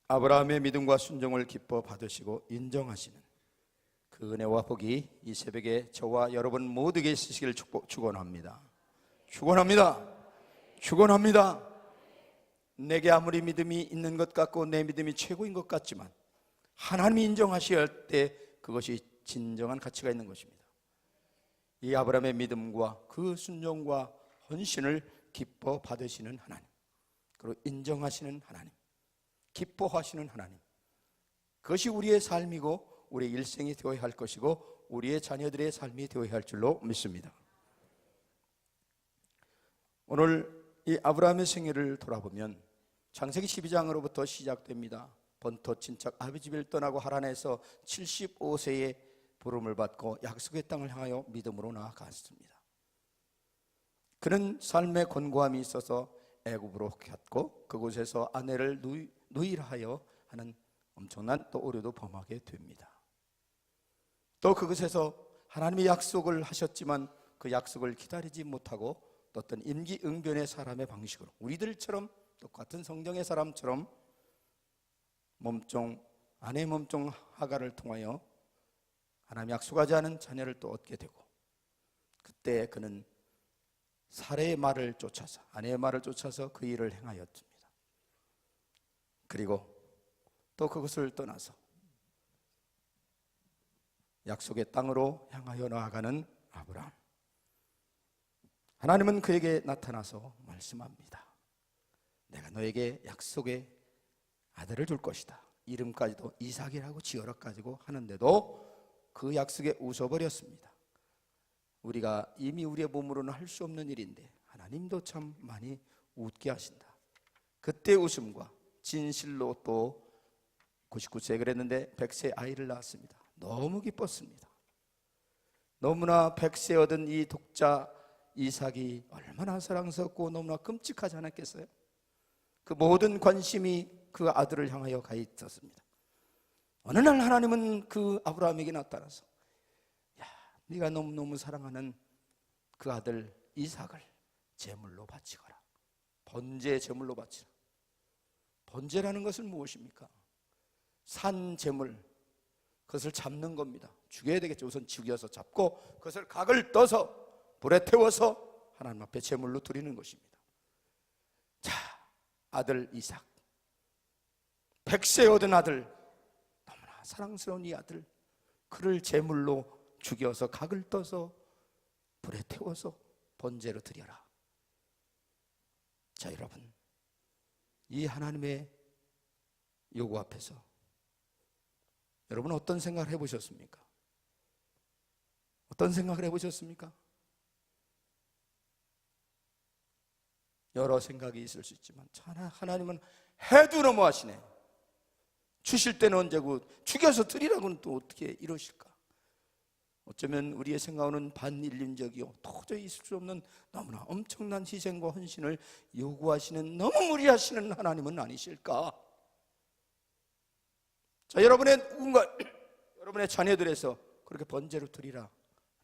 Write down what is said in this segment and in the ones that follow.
아브라함의 믿음과 순종을 기뻐 받으시고 인정하시는 그 은혜와 복이 이 새벽에 저와 여러분 모두에게 있으시기를 축원합니다. 축원합니다. 축원합니다. 내게 아무리 믿음이 있는 것 같고 내 믿음이 최고인 것 같지만 하나님이 인정하셔야 할 때 그것이 진정한 가치가 있는 것입니다. 이 아브라함의 믿음과 그 순종과 헌신을 기뻐 받으시는 하나님, 그리고 인정하시는 하나님, 기뻐하시는 하나님, 그것이 우리의 삶이고 우리의 일생이 되어야 할 것이고 우리의 자녀들의 삶이 되어야 할 줄로 믿습니다. 오늘 이 아브라함의 생애를 돌아보면 창세기 12장으로부터 시작됩니다. 본토 친척 아비 집을 떠나고 하란에서 75세에 부름을 받고 약속의 땅을 향하여 믿음으로 나아갔습니다. 그는 삶의 곤고함이 있어서 애굽으로 갔고 그곳에서 아내를 누일하여 하는 엄청난 또 오류도 범하게 됩니다. 또 그곳에서 하나님이 약속을 하셨지만 그 약속을 기다리지 못하고 또 어떤 임기응변의 사람의 방식으로 우리들처럼 똑같은 성경의 사람처럼 아내의 몸종 하가를 통하여 하나님 약속하지 않은 자녀를 또 얻게 되고, 그때 그는 사례의 말을 쫓아서 아내의 말을 쫓아서 그 일을 행하였습니다. 그리고 또 그것을 떠나서 약속의 땅으로 향하여 나아가는 아브라함, 하나님은 그에게 나타나서 말씀합니다. 내가 너에게 약속의 아들을 줄 것이다. 이름까지도 이삭이라고 지어라 가지고 하는데도 그 약속에 웃어버렸습니다. 우리가 이미 우리의 몸으로는 할 수 없는 일인데 하나님도 참 많이 웃게 하신다. 그때 웃음과 진실로 또 99세 그랬는데 100세 아이를 낳았습니다. 너무 기뻤습니다. 너무나 100세 얻은 이 독자 이삭이 얼마나 사랑스럽고 너무나 끔찍하지 않았겠어요? 그 모든 관심이 그 아들을 향하여 가 있었습니다. 어느 날 하나님은 그 아브라함에게 나타나서 네가 너무너무 사랑하는 그 아들 이삭을 제물로 바치거라. 번제 제물로 바치라. 번제라는 것은 무엇입니까? 산 제물, 그것을 잡는 겁니다. 죽여야 되겠죠. 우선 죽여서 잡고 그것을 각을 떠서 불에 태워서 하나님 앞에 제물로 드리는 것입니다. 자, 아들 이삭, 100세 얻은 아들, 너무나 사랑스러운 이 아들, 그를 제물로 죽여서 각을 떠서 불에 태워서 번제로 드려라. 자, 여러분, 이 하나님의 요구 앞에서 여러분 어떤 생각을 해보셨습니까? 어떤 생각을 해보셨습니까? 여러 생각이 있을 수 있지만 하나님은 해도 너무하시네. 주실 때는 언제고 죽여서 드리라고는 또 어떻게 이러실까? 어쩌면 우리의 생각은 반인륜적이요 도저히 있을 수 없는 너무나 엄청난 희생과 헌신을 요구하시는 너무 무리하시는 하나님은 아니실까? 자, 여러분의 누군가 여러분의 자녀들에서 그렇게 번제로 드리라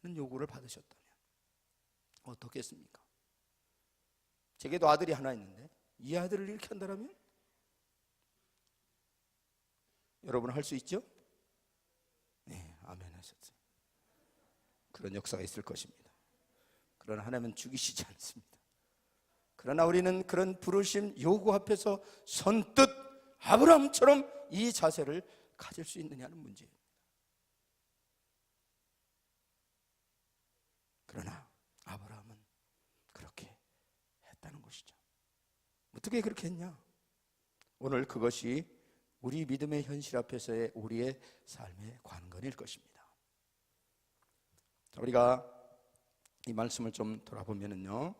하는 요구를 받으셨다면 어떻겠습니까? 제게도 아들이 하나 있는데 이 아들을 이렇게 한다면 여러분 할 수 있죠? 네, 아멘 하셨어요. 그런 역사가 있을 것입니다. 그러나 하나님은 죽이시지 않습니다. 그러나 우리는 그런 부르심 요구 앞에서 선뜻 아브라함처럼 이 자세를 가질 수 있느냐는 문제입니다. 그러나 아브라함은 그렇게 했다는 것이죠. 어떻게 그렇게 했냐? 오늘 그것이 우리 믿음의 현실 앞에서의 우리의 삶의 관건일 것입니다. 우리가 이 말씀을 좀 돌아보면요,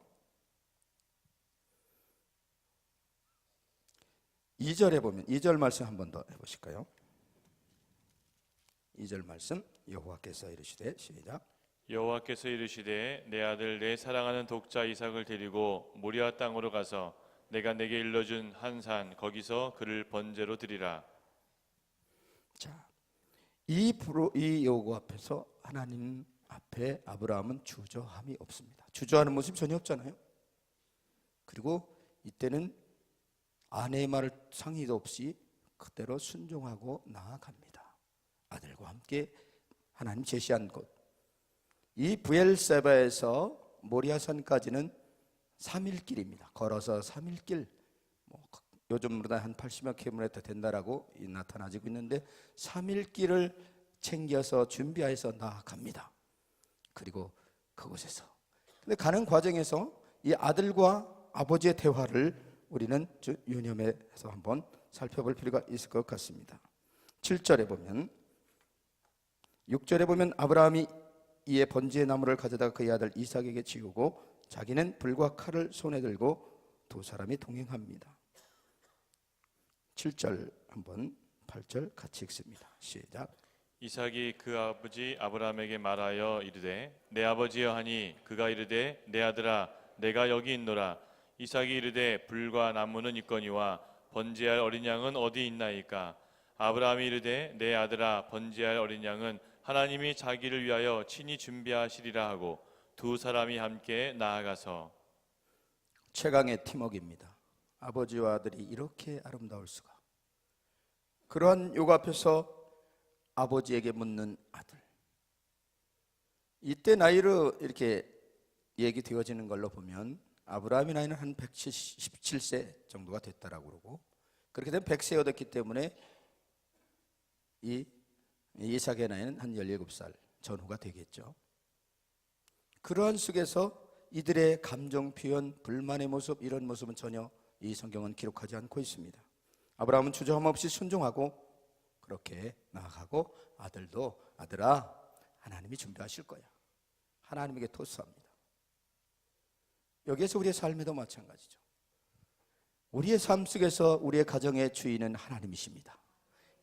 2절에 보면 2절 말씀 한 번 더 해보실까요? 2절 말씀, 여호와께서 이르시되, 시작. 여호와께서 이르시되 내 아들 내 사랑하는 독자 이삭을 데리고 모리아 땅으로 가서 내가 내게 일러준 한 산 거기서 그를 번제로 드리라. 자, 이 요구 앞에서 하나님 앞에 아브라함은 주저함이 없습니다. 주저하는 모습이 전혀 없잖아요. 그리고 이때는 아내의 말을 상의도 없이 그대로 순종하고 나아갑니다. 아들과 함께 하나님 제시한 곳, 이 브엘세바에서 모리아산까지는 3일 길입니다. 걸어서 3일 길, 요즘으로는 한 80여 킬로미터 된다라고 나타나지고 있는데 3일 길을 챙겨서 준비해서 나아갑니다. 그리고 그곳에서 근데 가는 과정에서 이 아들과 아버지의 대화를 우리는 유념해서 한번 살펴볼 필요가 있을 것 같습니다. 7절에 보면, 6절에 보면 아브라함이 이에 번제의 나무를 가져다가 그의 아들 이삭에게 지우고 자기는 불과 칼을 손에 들고 두 사람이 동행합니다. 7절 한번 8절 같이 읽습니다. 시작. 이삭이 그 아버지 아브라함에게 말하여 이르되 내 아버지여 하니 그가 이르되 내 아들아 내가 여기 있노라. 이삭이 이르되 불과 나무는 있거니와 번제할 어린 양은 어디 있나이까. 아브라함이 이르되 내 아들아 번제할 어린 양은 하나님이 자기를 위하여 친히 준비하시리라 하고 두 사람이 함께 나아가서. 최강의 팀워크입니다. 아버지와 아들이 이렇게 아름다울 수가. 그러한 요구 앞에서 아버지에게 묻는 아들. 이때 나이로 이렇게 얘기되어지는 걸로 보면 아브라함의 나이는 한 117세 정도가 됐다라고 그러고, 그렇게 되면 100세가 됐기 때문에 이 이삭의 나이는 한 17살 전후가 되겠죠. 그러한 속에서 이들의 감정 표현, 불만의 모습, 이런 모습은 전혀 이 성경은 기록하지 않고 있습니다. 아브라함은 주저함 없이 순종하고 그렇게 나아가고, 아들도 아들아 하나님이 준비하실 거야, 하나님에게 토스합니다. 여기에서 우리의 삶에도 마찬가지죠. 우리의 삶 속에서 우리의 가정의 주인은 하나님이십니다.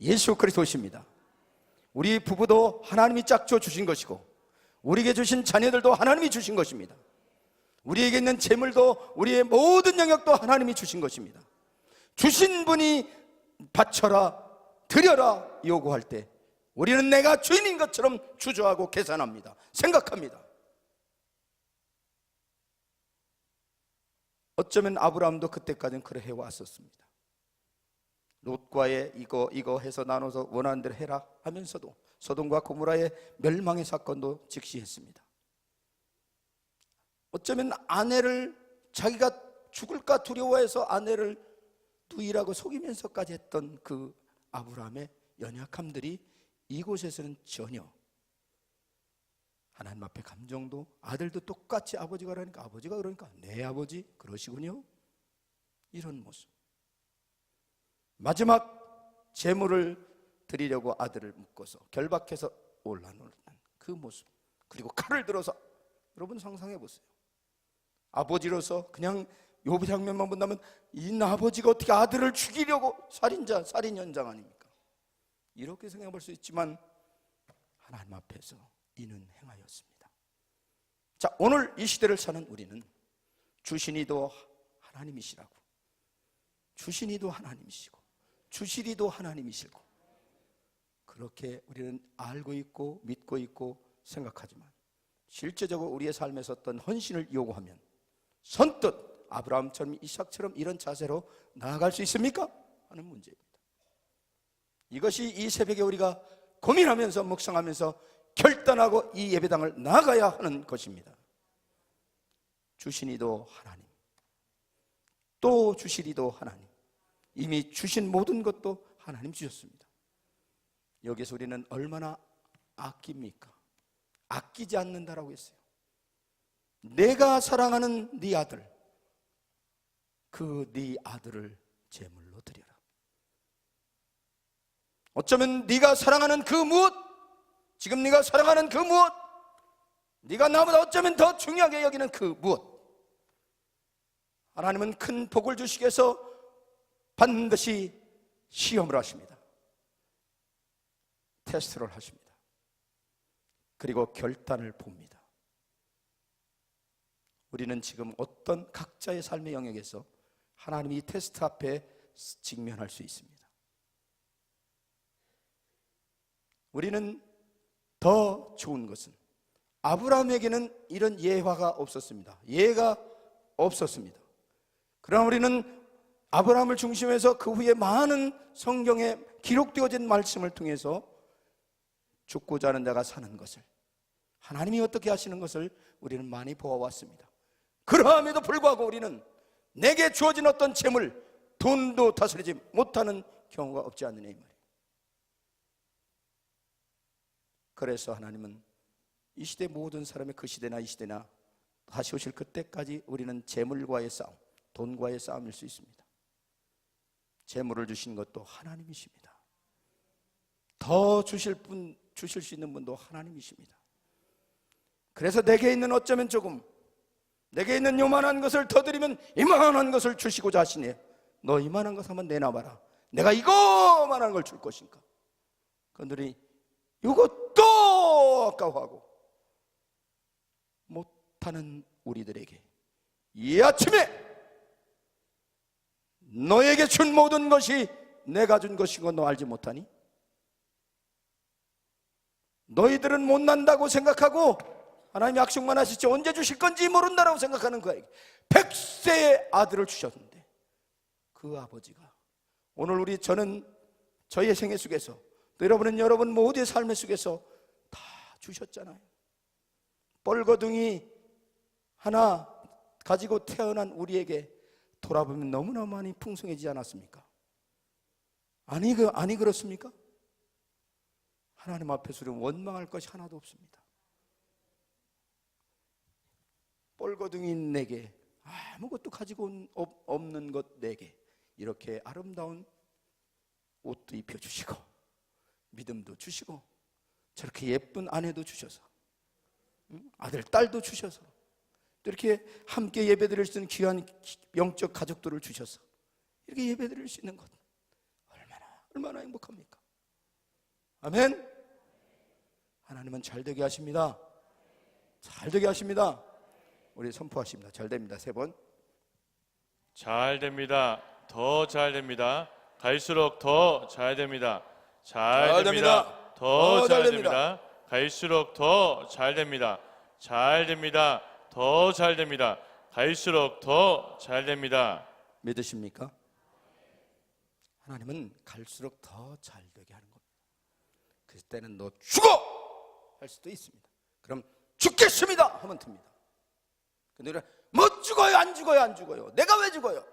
예수 그리스도십니다. 우리 부부도 하나님이 짝져 주신 것이고, 우리에게 주신 자녀들도 하나님이 주신 것입니다. 우리에게 있는 재물도, 우리의 모든 영역도 하나님이 주신 것입니다. 주신 분이 바쳐라, 드려라 요구할 때 우리는 내가 주인인 것처럼 주저하고 계산합니다. 생각합니다. 어쩌면 아브라함도 그때까지는 그래 해왔었습니다. 롯과의 이거 해서 나눠서 원하는 대로 해라 하면서도 소돔과 고모라의 멸망의 사건도 직시했습니다. 어쩌면 아내를, 자기가 죽을까 두려워해서 아내를 누이라고 속이면서까지 했던 그 아브라함의 연약함들이 이곳에서는 전혀, 하나님 앞에 감정도, 아들도 똑같이 아버지가 그러니까 아버지가 그러니까 내 아버지 그러시군요, 이런 모습. 마지막 제물을 드리려고 아들을 묶어서 결박해서 올라놓는 그 모습, 그리고 칼을 들어서, 여러분 상상해 보세요. 아버지로서 그냥 요 장면만 본다면 이 아버지가 어떻게 아들을 죽이려고, 살인자, 살인 현장 아닙니까? 이렇게 생각해 볼 수 있지만 하나님 앞에서 이는 행하였습니다. 자, 오늘 이 시대를 사는 우리는 주신이도 하나님이시라고, 주신이도 하나님이시고 주시리도 하나님이시고, 그렇게 우리는 알고 있고 믿고 있고 생각하지만 실제적으로 우리의 삶에서 어떤 헌신을 요구하면 선뜻 아브라함처럼 이삭처럼 이런 자세로 나아갈 수 있습니까? 하는 문제입니다. 이것이 이 새벽에 우리가 고민하면서 묵상하면서 결단하고 이 예배당을 나가야 하는 것입니다. 주시니도 하나님, 또 주시리도 하나님, 이미 주신 모든 것도 하나님 주셨습니다. 여기서 우리는 얼마나 아낍니까? 아끼지 않는다라고 했어요. 내가 사랑하는 네 아들, 그 네 아들을 제물로 드려라. 어쩌면 네가 사랑하는 그 무엇, 지금 네가 사랑하는 그 무엇, 네가 나보다 어쩌면 더 중요하게 여기는 그 무엇, 하나님은 큰 복을 주시기 위해서 반드시 시험을 하십니다. 테스트를 하십니다. 그리고 결단을 봅니다. 우리는 지금 어떤 각자의 삶의 영역에서 하나님이 이 테스트 앞에 직면할 수 있습니다. 우리는 더 좋은 것은, 아브라함에게는 이런 예화가 없었습니다. 예가 없었습니다. 그러나 우리는 아브라함을 중심해서 그 후에 많은 성경에 기록되어진 말씀을 통해서 죽고자 하는 자가 사는 것을, 하나님이 어떻게 하시는 것을 우리는 많이 보아왔습니다. 그러함에도 불구하고 우리는 내게 주어진 어떤 재물, 돈도 다스리지 못하는 경우가 없지 않느냐 이 말이에요. 그래서 하나님은 이 시대 모든 사람의, 그 시대나 이 시대나 다시 오실 그때까지 우리는 재물과의 싸움, 돈과의 싸움일 수 있습니다. 재물을 주신 것도 하나님이십니다. 더 주실 수 있는 분도 하나님이십니다. 그래서 내게 있는 어쩌면 조금, 내게 있는 요만한 것을 더 드리면 이만한 것을 주시고자 하시니, 너 이만한 것 한번 내놔봐라, 내가 이거만한 걸 줄 것인가. 그들이 이것도 아까워하고 못하는 우리들에게 이 아침에 너에게 준 모든 것이 내가 준 것인 건 너 알지 못하니? 너희들은 못난다고 생각하고 하나님 약속만 하시지 언제 주실 건지 모른다라고 생각하는 그에게 100세의 아들을 주셨는데, 그 아버지가 오늘 저는 저희의 생애 속에서, 또 여러분은 여러분 모두의 삶의 속에서 다 주셨잖아요. 뻘거둥이 하나 가지고 태어난 우리에게 돌아보면 너무나 많이 풍성해지지 않았습니까? 아니 그렇습니까? 하나님 앞에서 우리는 원망할 것이 하나도 없습니다. 뻘거둥이인 내게, 아무것도 가지고 없는 것 내게 이렇게 아름다운 옷도 입혀주시고 믿음도 주시고 저렇게 예쁜 아내도 주셔서, 아들 딸도 주셔서, 또 이렇게 함께 예배드릴 수 있는 귀한 영적 가족들을 주셔서 이렇게 예배드릴 수 있는 것, 얼마나 행복합니까? 아멘. 하나님은 잘되게 하십니다. 잘되게 하십니다. 우리 선포하십니다. 잘됩니다. 3번. 잘됩니다. 더 잘됩니다. 갈수록 더 잘됩니다. 잘됩니다. 더 잘됩니다. 갈수록 더 잘됩니다. 잘됩니다. 더 잘됩니다. 갈수록 더 잘됩니다. 믿으십니까? 하나님은 갈수록 더 잘되게 하는 겁니다. 그때는 너 죽어! 할 수도 있습니다. 그럼 죽겠습니다! 하면 됩니다. 근데 우리는 뭐 죽어요? 안 죽어요? 안 죽어요? 내가 왜 죽어요?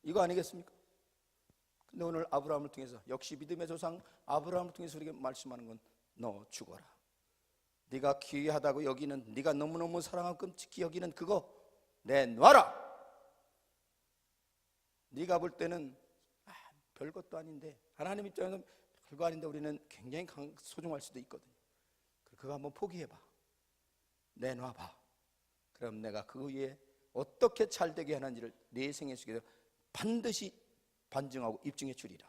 이거 아니겠습니까? 근데 오늘 아브라함을 통해서, 역시 믿음의 조상 아브라함을 통해서 우리에게 말씀하는 건 너 죽어라. 네가 귀하다고 여기는, 네가 너무너무 사랑하고 끔찍히 여기는 그거 내놔라. 네가 볼 때는 별것도 아닌데, 하나님 입장에서는 별거 아닌데 우리는 굉장히 소중할 수도 있거든요. 그거 한번 포기해봐. 내놔봐. 그럼 내가 그 위에 어떻게 잘되게 하는지를 내 생애 속에서 반드시 반증하고 입증해 주리라.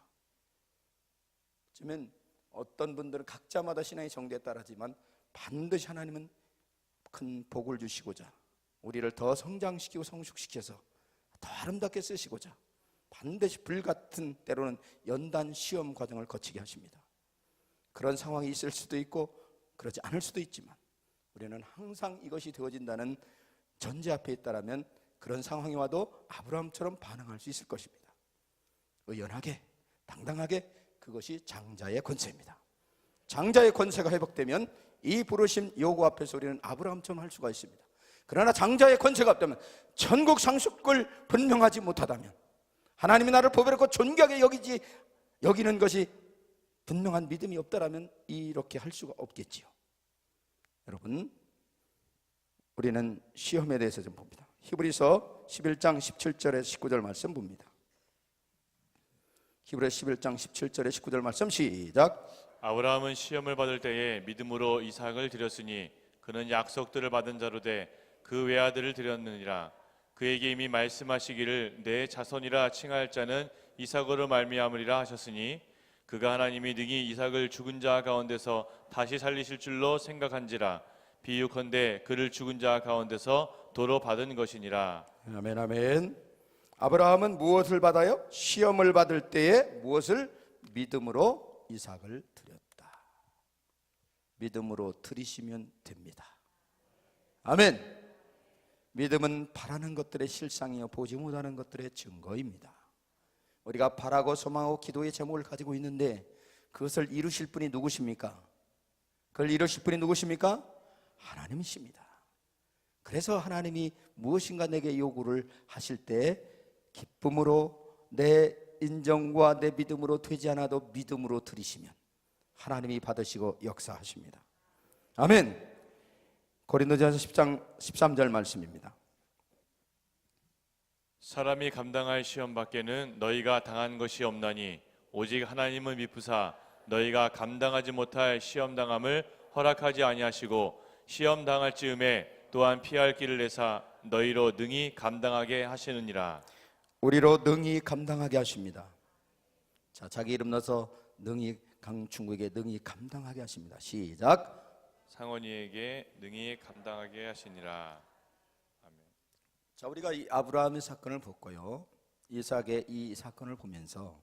어쩌면 어떤 분들은 각자마다 신앙의 정도에 따라지만 반드시 하나님은 큰 복을 주시고자, 우리를 더 성장시키고 성숙시켜서 더 아름답게 쓰시고자 반드시 불같은, 때로는 연단 시험 과정을 거치게 하십니다. 그런 상황이 있을 수도 있고 그러지 않을 수도 있지만 우리는 항상 이것이 되어진다는 전제 앞에 있다라면 그런 상황이 와도 아브라함처럼 반응할 수 있을 것입니다. 의연하게, 당당하게, 그것이 장자의 권세입니다. 장자의 권세가 회복되면 이 부르심 요구 앞에서 우리는 아브라함처럼 할 수가 있습니다. 그러나 장자의 권세가 없다면, 전국 상속을 분명하지 못하다면, 하나님이 나를 보배롭고 존귀하게 여기는 것이 분명한 믿음이 없다라면 이렇게 할 수가 없겠지요. 여러분, 우리는 시험에 대해서 좀 봅니다. 히브리서 11장 17절에 19절 말씀 봅니다. 히브리서 11장 17절에 19절 말씀 시작. 아브라함은 시험을 받을 때에 믿음으로 이삭을 드렸으니 그는 약속들을 받은 자로 돼 그 외아들을 드렸느니라. 그에게 이미 말씀하시기를 내 자손이라 칭할 자는 이삭으로 말미암으리라 하셨으니 그가 하나님이 능히 이삭을 죽은 자 가운데서 다시 살리실 줄로 생각한지라. 비유컨대 그를 죽은 자 가운데서 도로 받은 것이니라. 아멘, 아멘. 아브라함은 무엇을 받아요? 시험을 받을 때에 무엇을? 믿음으로 이삭을 드렸다. 믿음으로 드리시면 됩니다. 아멘. 믿음은 바라는 것들의 실상이요 보지 못하는 것들의 증거입니다. 우리가 바라고 소망하고 기도의 제목을 가지고 있는데 그것을 이루실 분이 누구십니까? 그걸 이루실 분이 누구십니까? 하나님이십니다. 그래서 하나님이 무엇인가 내게 요구를 하실 때 기쁨으로 내 인정과 내 믿음으로 되지 않아도 믿음으로 드리시면 하나님이 받으시고 역사하십니다. 아멘. 고린도전서 10장 13절 말씀입니다. 사람이 감당할 시험 밖에는 너희가 당한 것이 없나니 오직 하나님은 미쁘사 너희가 감당하지 못할 시험 당함을 허락하지 아니하시고 시험 당할 즈음에 또한 피할 길을 내사 너희로 능히 감당하게 하시느니라. 우리로 능히 감당하게 하십니다. 자, 자기 이름 넣어서 능히 강충구에게 능히 감당하게 하십니다. 시작. 상원이에게 능히 감당하게 하시니라. 아멘. 자, 우리가 이 아브라함의 사건을 봤고요, 이삭의 이 사건을 보면서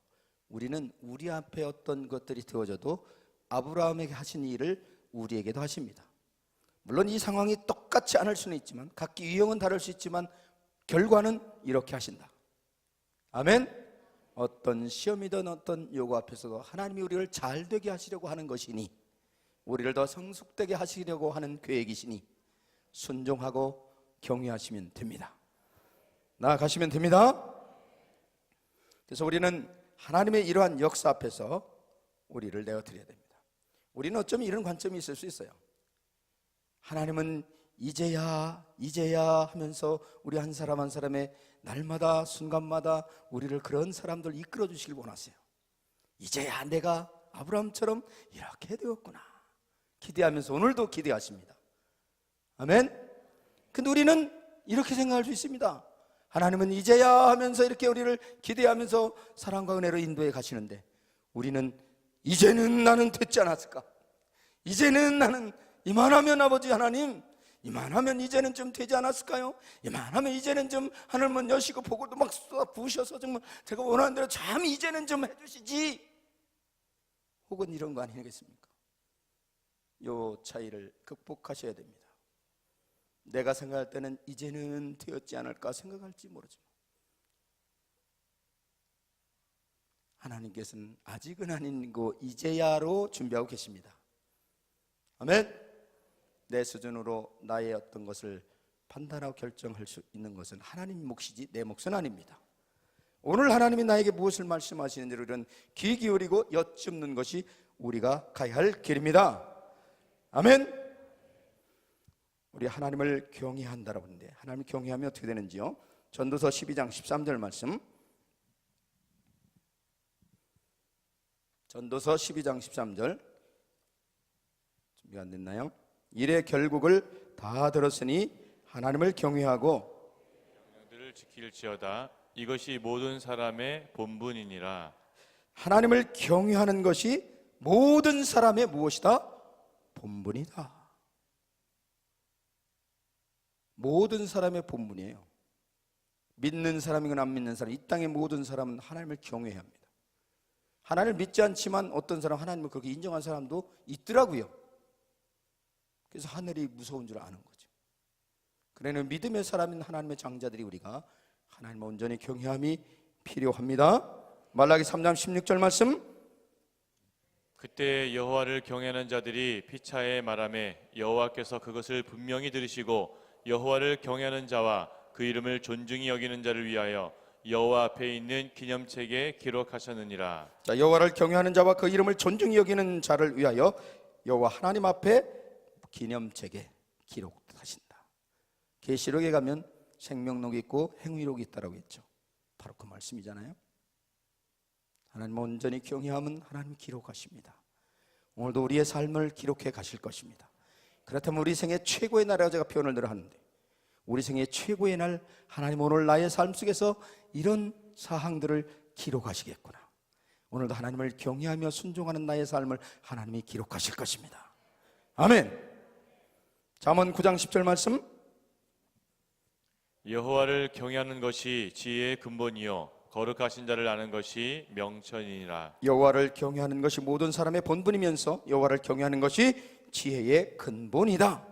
우리는 우리 앞에 어떤 것들이 되어져도 아브라함에게 하신 일을 우리에게도 하십니다. 물론 이 상황이 똑같지 않을 수는 있지만 각기 유형은 다를 수 있지만 결과는 이렇게 하신다. 아멘. 어떤 시험이든 어떤 요구 앞에서도 하나님이 우리를 잘 되게 하시려고 하는 것이니, 우리를 더 성숙되게 하시려고 하는 계획이시니 순종하고 경외하시면 됩니다. 나아가시면 됩니다. 그래서 우리는 하나님의 이러한 역사 앞에서 우리를 내어드려야 됩니다. 우리는 어쩌면 이런 관점이 있을 수 있어요. 하나님은 이제야 하면서 우리 한 사람 한 사람의 날마다 순간마다 우리를 그런 사람들 이끌어 주시길 원하세요. 이제야 내가 아브라함처럼 이렇게 되었구나 기대하면서 오늘도 기대하십니다. 아멘. 근데 우리는 이렇게 생각할 수 있습니다. 하나님은 이제야 하면서 이렇게 우리를 기대하면서 사랑과 은혜로 인도해 가시는데 우리는 이제는 나는 됐지 않았을까? 이제는 나는 이만하면 아버지 하나님, 이만하면 이제는 좀 되지 않았을까요? 이만하면 이제는 좀 하늘문 여시고 복을도 막 쏟아 부으셔서 정말 제가 원하는 대로 참 이제는 좀 해주시지, 혹은 이런 거 아니겠습니까? 요 차이를 극복하셔야 됩니다. 내가 생각할 때는 이제는 되었지 않을까 생각할지 모르지만 하나님께서는 아직은 아니고 이제야로 준비하고 계십니다. 아멘. 내 수준으로 나의 어떤 것을 판단하고 결정할 수 있는 것은 하나님 몫이지 내 몫은 아닙니다. 오늘 하나님이 나에게 무엇을 말씀하시는지를 우리는 귀 기울이고 여쭙는 것이 우리가 가야 할 길입니다. 아멘. 우리 하나님을 경외한다라고 하는데 하나님을 경외하면 어떻게 되는지요? 전도서 12장 13절 말씀, 전도서 12장 13절 준비가 안 됐나요? 일의 결국을 다 들었으니 하나님을 경외하고 명령들을 지킬지어다. 이것이 모든 사람의 본분이니라. 하나님을 경외하는 것이 모든 사람의 무엇이다? 본분이다. 모든 사람의 본분이에요. 믿는 사람이건 안 믿는 사람, 이 땅의 모든 사람은 하나님을 경외해야 합니다. 하나님을 믿지 않지만 어떤 사람 하나님을 그렇게 인정한 사람도 있더라고요. 그래서 하늘이 무서운 줄 아는 거죠. 그러나 믿음의 사람인 하나님의 장자들이 우리가 하나님을 온전히 경외함이 필요합니다. 말라기 3장 16절 말씀, 그때 여호와를 경외하는 자들이 피차에 말하매 여호와께서 그것을 분명히 들으시고 여호와를 경외하는 자와 그 이름을 존중히 여기는 자를 위하여 여호와 앞에 있는 기념책에 기록하셨느니라. 자, 여호와를 경외하는 자와 그 이름을 존중히 여기는 자를 위하여 여호와 하나님 앞에 기념책에 기록하신다. 계시록에 가면 생명록이 있고 행위록이 있다라고 했죠. 바로 그 말씀이잖아요. 하나님 온전히 경외함은 하나님 기록하십니다. 오늘도 우리의 삶을 기록해 가실 것입니다. 그렇다면 우리 생애 최고의 날이라고 제가 표현을 늘 하는데, 우리 생애 최고의 날 하나님 오늘 나의 삶 속에서 이런 사항들을 기록하시겠구나. 오늘도 하나님을 경외하며 순종하는 나의 삶을 하나님이 기록하실 것입니다. 아멘. 잠언 9장 10절 말씀, 여호와를 경외하는 것이 지혜의 근본이요 거룩하신 자를 아는 것이 명천이니라. 여호와를 경외하는 것이 모든 사람의 본분이면서 여호와를 경외하는 것이 지혜의 근본이다.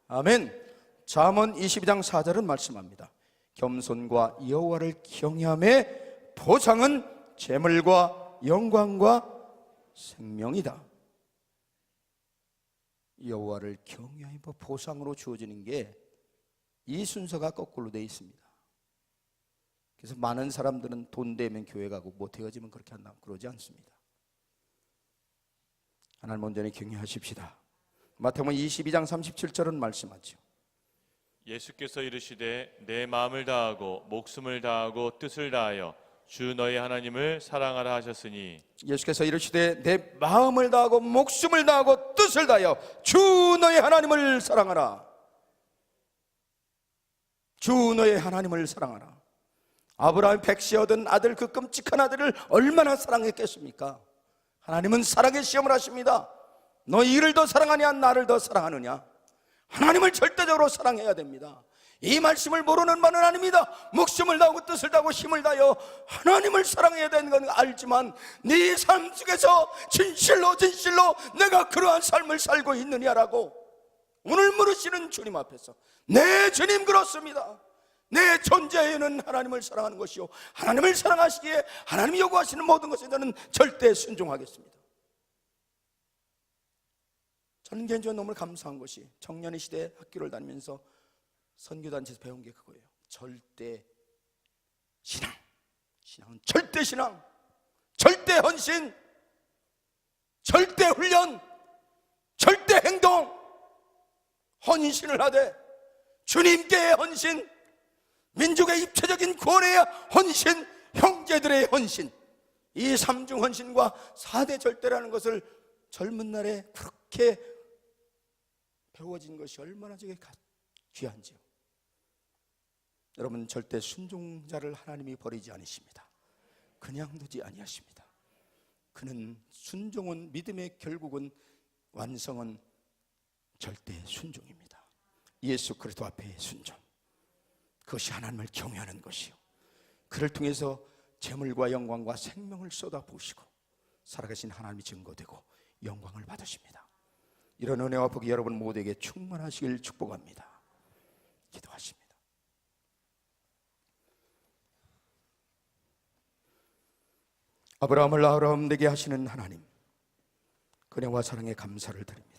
아멘. 잠언 22장 4절은 말씀합니다. 겸손과 여호와를 경외함의 보상은 재물과 영광과 생명이다. 여호와를 경외하여 보상으로 주어지는 게 이 순서가 거꾸로 되어 있습니다. 그래서 많은 사람들은 돈 되면 교회 가고 못 헤어지면 그렇게 한다 그러지 않습니다. 하나님 온전히 경외하십시다. 마태복음 22장 37절은 말씀하죠. 예수께서 이르시되 내 마음을 다하고 목숨을 다하고 뜻을 다하여 주 너희 하나님을 사랑하라 하셨으니, 예수께서 이르시되 내 마음을 다하고 목숨을 다하고 뜻을 다하여 주 너희 하나님을 사랑하라. 주 너희 하나님을 사랑하라. 아브라함이 백세 얻은 아들, 그 끔찍한 아들을 얼마나 사랑했겠습니까? 하나님은 사랑의 시험을 하십니다. 너 이를 더 사랑하냐 나를 더 사랑하느냐? 하나님을 절대적으로 사랑해야 됩니다. 이 말씀을 모르는 바는 아닙니다. 목숨을 다하고 뜻을 다하고 힘을 다하여 하나님을 사랑해야 되는 건 알지만 네 삶 속에서 진실로 내가 그러한 삶을 살고 있느냐라고 오늘 물으시는 주님 앞에서, 네 주님 그렇습니다. 내 존재에는 하나님을 사랑하는 것이요, 하나님을 사랑하시기에 하나님이 요구하시는 모든 것에 저는 절대 순종하겠습니다. 저는 개인적으로 너무 감사한 것이 청년의 시대에 학교를 다니면서 선교단체에서 배운 게 그거예요. 절대 신앙. 신앙은 절대 신앙, 절대 헌신, 절대 훈련, 절대 행동. 헌신을 하되 주님께의 헌신, 민족의 입체적인 구원의 헌신, 형제들의 헌신, 이 삼중 헌신과 4대 절대라는 것을 젊은 날에 그렇게 배워진 것이 얼마나 저게 귀한지요. 여러분, 절대 순종자를 하나님이 버리지 않으십니다. 그냥 두지 아니하십니다. 그는 순종은, 믿음의 결국은, 완성은 절대 순종입니다. 예수 그리스도 앞에 순종, 그것이 하나님을 경외하는 것이요, 그를 통해서 재물과 영광과 생명을 쏟아부으시고 살아계신 하나님이 증거되고 영광을 받으십니다. 이런 은혜와 복이 여러분 모두에게 충만하시길 축복합니다. 기도하십니다. 아브라함을 아브라함 되게 하시는 하나님, 은혜와 사랑에 감사를 드립니다.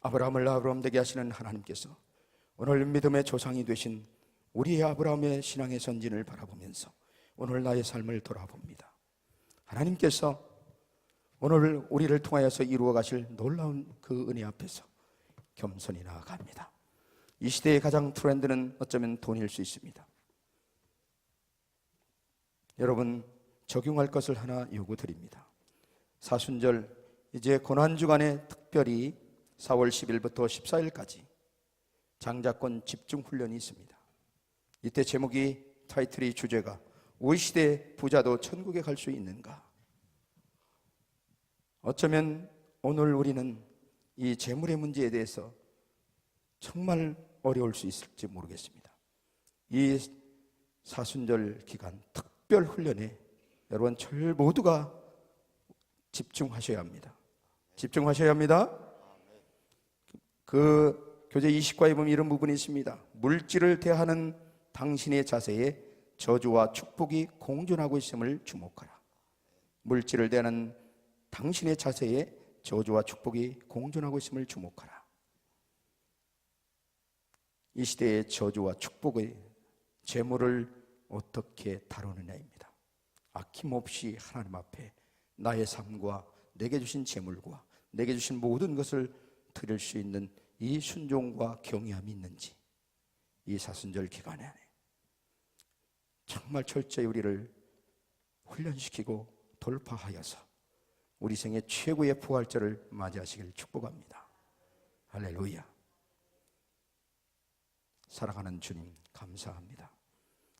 아브라함을 아브라함 되게 하시는 하나님께서 오늘 믿음의 조상이 되신 우리의 아브라함의 신앙의 선진을 바라보면서 오늘 나의 삶을 돌아봅니다. 하나님께서 오늘 우리를 통하여서 이루어 가실 놀라운 그 은혜 앞에서 겸손히 나아갑니다. 이 시대의 가장 트렌드는 어쩌면 돈일 수 있습니다. 여러분, 적용할 것을 하나 요구드립니다. 사순절 이제 고난주간에 특별히 4월 10일부터 14일까지 장자권 집중훈련이 있습니다. 이때 제목이, 타이틀이, 주제가 우리 시대 부자도 천국에 갈 수 있는가? 어쩌면 오늘 우리는 이 재물의 문제에 대해서 정말 어려울 수 있을지 모르겠습니다. 이 사순절 기간 특별 훈련에 여러분 저희 모두가 집중하셔야 합니다. 집중하셔야 합니다. 그 교재 20과에 보면 이런 부분이 있습니다. 물질을 대하는 당신의 자세에 저주와 축복이 공존하고 있음을 주목하라. 물질을 대하는 당신의 자세에 저주와 축복이 공존하고 있음을 주목하라. 이 시대의 저주와 축복의 재물을 어떻게 다루느냐입니다. 아낌없이 하나님 앞에 나의 삶과 내게 주신 재물과 내게 주신 모든 것을 드릴 수 있는 이 순종과 경외함이 있는지, 이 사순절 기간에 정말 철저히 우리를 훈련시키고 돌파하여서 우리 생애 최고의 부활절을 맞이하시길 축복합니다. 할렐루야. 사랑하는 주님, 감사합니다.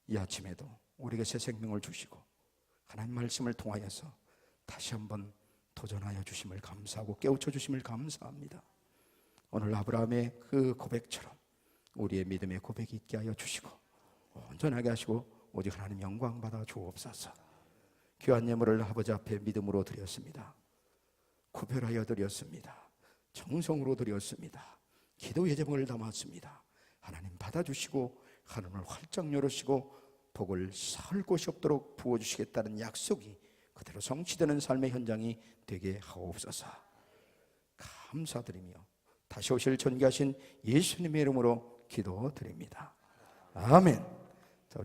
이 아침에도 우리에게 새 생명을 주시고 하나님 말씀을 통하여서 다시 한번 도전하여 주심을 감사하고 깨우쳐 주심을 감사합니다. 오늘 아브라함의 그 고백처럼 우리의 믿음의 고백이 있게 하여 주시고 온전하게 하시고 오직 하나님 영광 받아 주옵소서. 귀한 예물을 아버지 앞에 믿음으로 드렸습니다. 구별하여 드렸습니다. 정성으로 드렸습니다. 기도의 제목을 담았습니다. 하나님 받아주시고 하늘을 활짝 열으시고 복을 설 곳이 없도록 부어주시겠다는 약속이 그대로 성취되는 삶의 현장이 되게 하옵소서. 감사드리며 다시 오실 존귀하신 예수님의 이름으로 기도드립니다. 아멘.